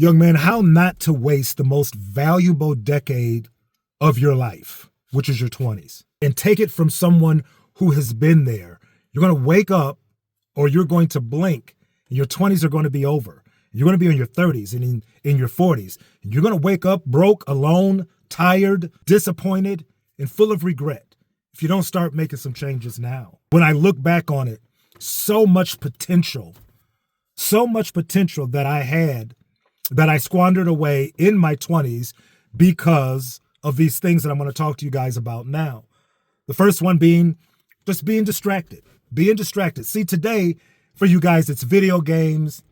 Young man, how not to waste the most valuable decade of your life, which is your 20s, and take it from someone who has been there. You're going to wake up or you're going to blink and your 20s are going to be over. You're going to be in your 30s and in your 40s. And you're going to wake up broke, alone, tired, disappointed, and full of regret if you don't start making some changes now. When I look back on it, so much potential that I had that I squandered away in my 20s because of these things that I'm going to talk to you guys about now. The first one being just being distracted. Being distracted. See, today, for you guys, it's video games,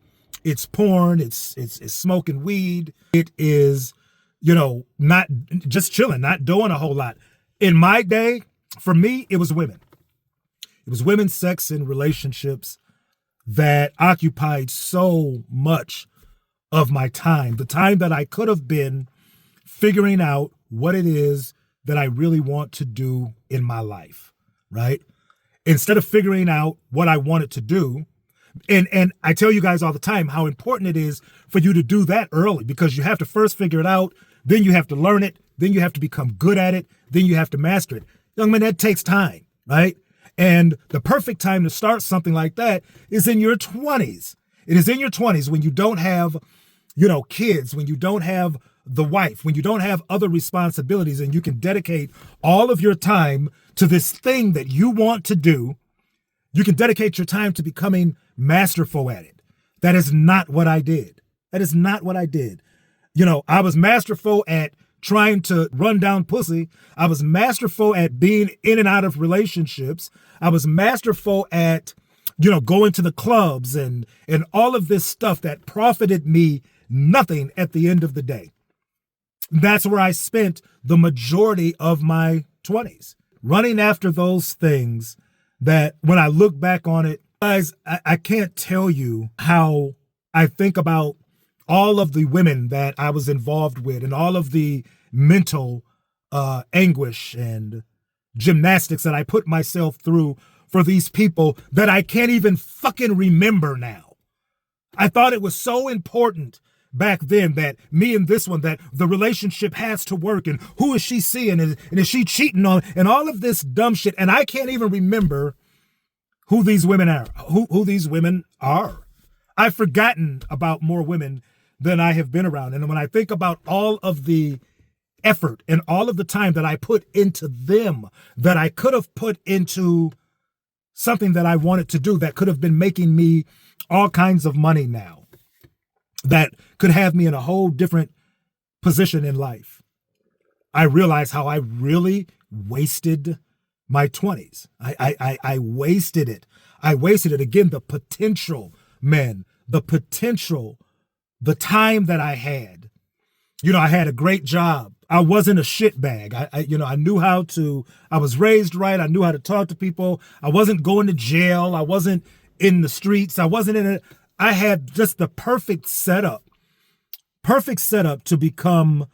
it's porn, it's smoking weed. It is, not just chilling, not doing a whole lot. In my day, for me, it was women. It was women, sex, and relationships that occupied so much of my time. The time that I could have been figuring out what it is that I really want to do in my life, right? Instead of figuring out what I wanted to do, and I tell you guys all the time how important it is for you to do that early, because you have to first figure it out, then you have to learn it, then you have to become good at it, then you have to master it. Young man, that takes time, right? And the perfect time to start something like that is in your 20s. It is in your 20s when you don't have, kids, when you don't have the wife, when you don't have other responsibilities, and you can dedicate all of your time to this thing that you want to do. You can dedicate your time to becoming masterful at it. That is not what I did. That is not what I did. I was masterful at trying to run down pussy. I was masterful at being in and out of relationships. I was masterful at, going to the clubs and all of this stuff that profited me nothing at the end of the day. That's where I spent the majority of my 20s, running after those things that when I look back on it, guys, I can't tell you how I think about all of the women that I was involved with and all of the mental anguish and gymnastics that I put myself through for these people that I can't even fucking remember now. I thought it was so important back then that me and this one, that the relationship has to work, and who is she seeing, and is she cheating on, and all of this dumb shit. And I can't even remember who these women are, who these women are. I've forgotten about more women than I have been around. And when I think about all of the effort and all of the time that I put into them, that I could have put into something that I wanted to do, that could have been making me all kinds of money now, that could have me in a whole different position in life, I realize how I really wasted my 20s. I wasted it. I wasted it. Again, the potential, man, the potential, the time that I had. I had a great job. I wasn't a shitbag. I knew how to, I was raised right. I knew how to talk to people. I wasn't going to jail. I wasn't in the streets. I wasn't in it. I had just the perfect setup to become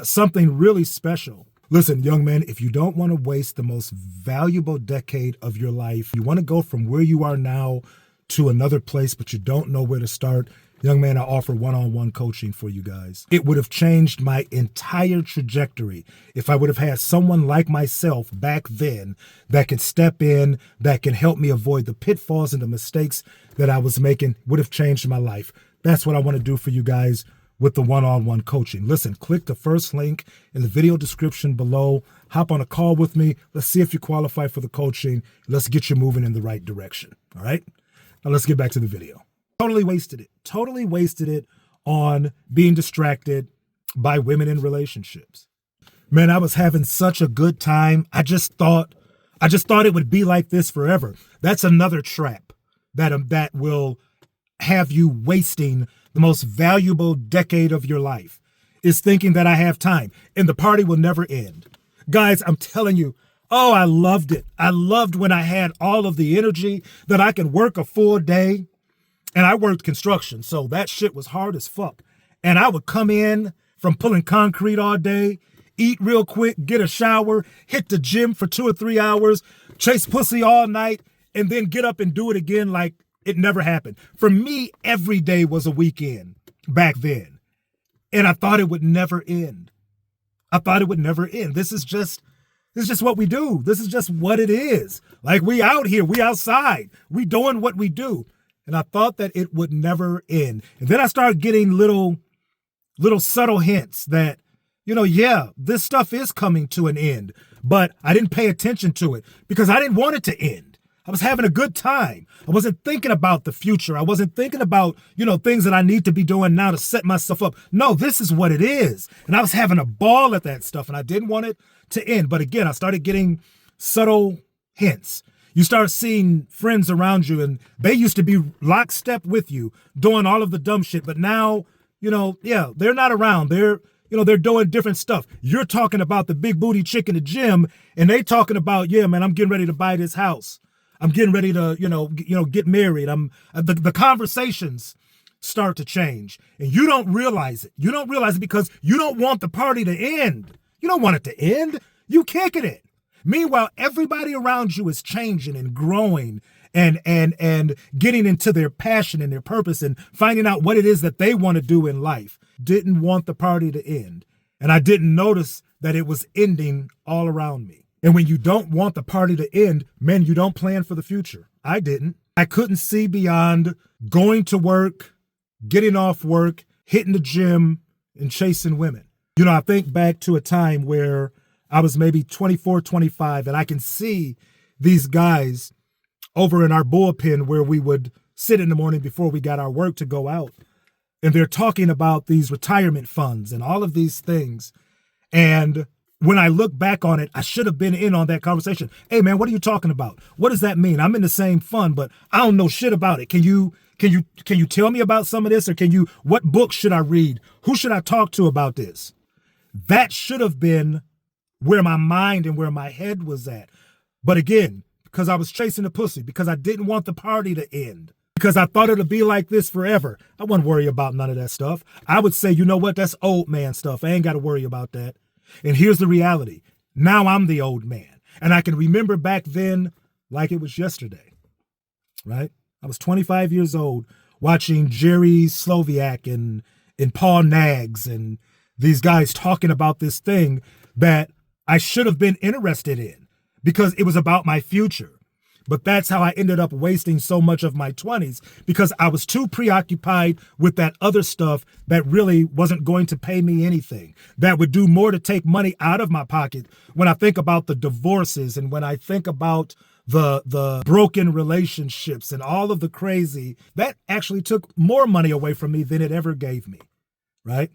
something really special. Listen, young man, if you don't want to waste the most valuable decade of your life, you want to go from where you are now to another place, but you don't know where to start, young man, I offer one-on-one coaching for you guys. It would have changed my entire trajectory if I would have had someone like myself back then that could step in, that can help me avoid the pitfalls and the mistakes that I was making. Would have changed my life. That's what I want to do for you guys with the one-on-one coaching. Listen, click the first link in the video description below. Hop on a call with me. Let's see if you qualify for the coaching. Let's get you moving in the right direction. All right? Now let's get back to the video. Totally wasted it on being distracted by women in relationships. Man, I was having such a good time. I just thought it would be like this forever. That's another trap that will have you wasting the most valuable decade of your life, is thinking that I have time and the party will never end. Guys, I'm telling you, oh, I loved it. I loved when I had all of the energy that I could work a full day. And I worked construction, so that shit was hard as fuck. And I would come in from pulling concrete all day, eat real quick, get a shower, hit the gym for 2 or 3 hours, chase pussy all night, and then get up and do it again like it never happened. For me, every day was a weekend back then. And I thought it would never end. I thought it would never end. This is just what we do. This is just what it is. Like, we out here, we outside, we doing what we do. And I thought that it would never end. And then I started getting little subtle hints that, yeah, this stuff is coming to an end. But I didn't pay attention to it because I didn't want it to end. I was having a good time. I wasn't thinking about the future. I wasn't thinking about, things that I need to be doing now to set myself up. No, this is what it is. And I was having a ball at that stuff, and I didn't want it to end. But again, I started getting subtle hints. You start seeing friends around you, and they used to be lockstep with you doing all of the dumb shit. But now, they're not around. They're doing different stuff. You're talking about the big booty chick in the gym, and they talking about, yeah, man, I'm getting ready to buy this house. I'm getting ready to, get married. The conversations start to change, and you don't realize it. You don't realize it because you don't want the party to end. You don't want it to end. You kicking it. Meanwhile, everybody around you is changing and growing and getting into their passion and their purpose and finding out what it is that they want to do in life. Didn't want the party to end. And I didn't notice that it was ending all around me. And when you don't want the party to end, man, you don't plan for the future. I didn't. I couldn't see beyond going to work, getting off work, hitting the gym, and chasing women. I think back to a time where I was maybe 24, 25, and I can see these guys over in our bullpen where we would sit in the morning before we got our work to go out. And they're talking about these retirement funds and all of these things. And when I look back on it, I should have been in on that conversation. Hey, man, what are you talking about? What does that mean? I'm in the same fund, but I don't know shit about it. Can you tell me about some of this? Or what book should I read? Who should I talk to about this? That should have been where my mind and where my head was at. But again, because I was chasing the pussy, because I didn't want the party to end, because I thought it'd be like this forever, I wouldn't worry about none of that stuff. I would say, you know what? That's old man stuff. I ain't got to worry about that. And here's the reality. Now I'm the old man. And I can remember back then like it was yesterday, right? I was 25 years old watching Jerry Sloviak and Paul Nags and these guys talking about this thing that I should have been interested in because it was about my future. But that's how I ended up wasting so much of my 20s because I was too preoccupied with that other stuff that really wasn't going to pay me anything, that would do more to take money out of my pocket. When I think about the divorces and when I think about the broken relationships and all of the crazy, that actually took more money away from me than it ever gave me, right?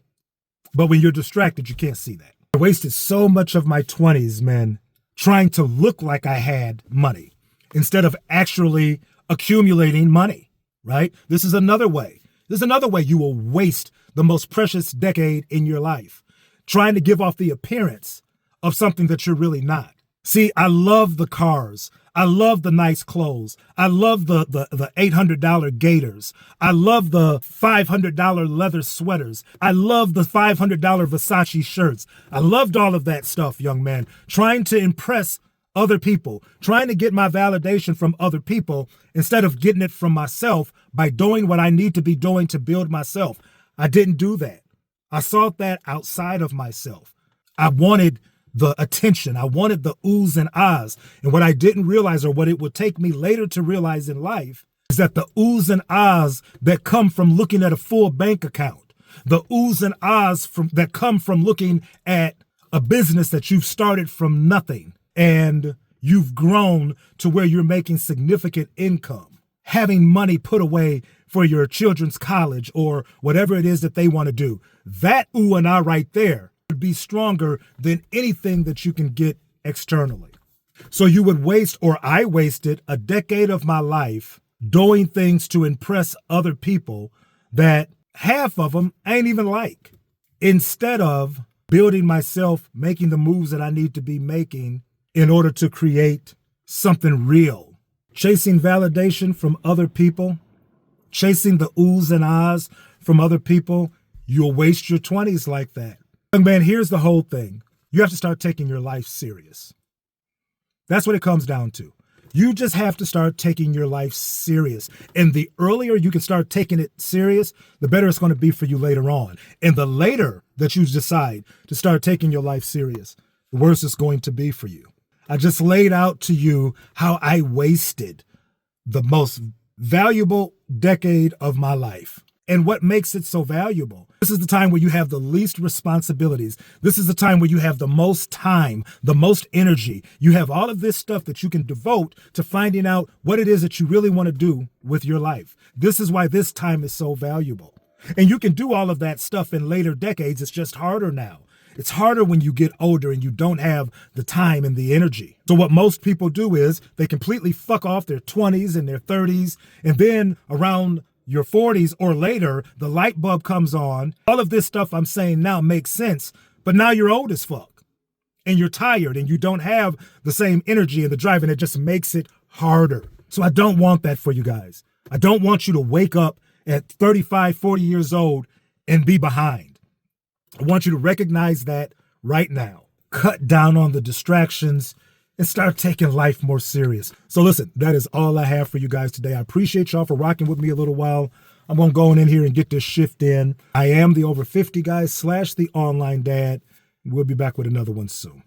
But when you're distracted, you can't see that. I wasted so much of my 20s, man, trying to look like I had money, instead of actually accumulating money, right? This is another way. This is another way you will waste the most precious decade in your life, trying to give off the appearance of something that you're really not. See, I love the cars. I love the nice clothes. I love the $800 gaiters. I love the $500 leather sweaters. I love the $500 Versace shirts. I loved all of that stuff, young man, trying to impress other people, trying to get my validation from other people instead of getting it from myself by doing what I need to be doing to build myself. I didn't do that. I sought that outside of myself. I wanted the attention. I wanted the oohs and ahs. And what I didn't realize, or what it would take me later to realize in life, is that the oohs and ahs that come from looking at a full bank account, the oohs and ahs that come from looking at a business that you've started from nothing, and you've grown to where you're making significant income, having money put away for your children's college or whatever it is that they want to do. That ooh and ah right there would be stronger than anything that you can get externally. So you would waste, or I wasted, a decade of my life doing things to impress other people that half of them ain't even like, instead of building myself, making the moves that I need to be making in order to create something real. Chasing validation from other people, chasing the oohs and ahs from other people, you'll waste your 20s like that. Young man, here's the whole thing. You have to start taking your life serious. That's what it comes down to. You just have to start taking your life serious. And the earlier you can start taking it serious, the better it's going to be for you later on. And the later that you decide to start taking your life serious, the worse it's going to be for you. I just laid out to you how I wasted the most valuable decade of my life. And what makes it so valuable? This is the time where you have the least responsibilities. This is the time where you have the most time, the most energy. You have all of this stuff that you can devote to finding out what it is that you really want to do with your life. This is why this time is so valuable. And you can do all of that stuff in later decades. It's just harder now. It's harder when you get older and you don't have the time and the energy. So what most people do is they completely fuck off their 20s and their 30s, and then around your 40s or later, the light bulb comes on. All of this stuff I'm saying now makes sense, but now you're old as fuck and you're tired and you don't have the same energy and the drive, and it just makes it harder. So I don't want that for you guys. I don't want you to wake up at 35, 40 years old and be behind. I want you to recognize that right now. Cut down on the distractions and start taking life more serious. So listen, that is all I have for you guys today. I appreciate y'all for rocking with me a little while. I'm going to go in here and get this shift in. I am the over 50 guy / the online dad. We'll be back with another one soon.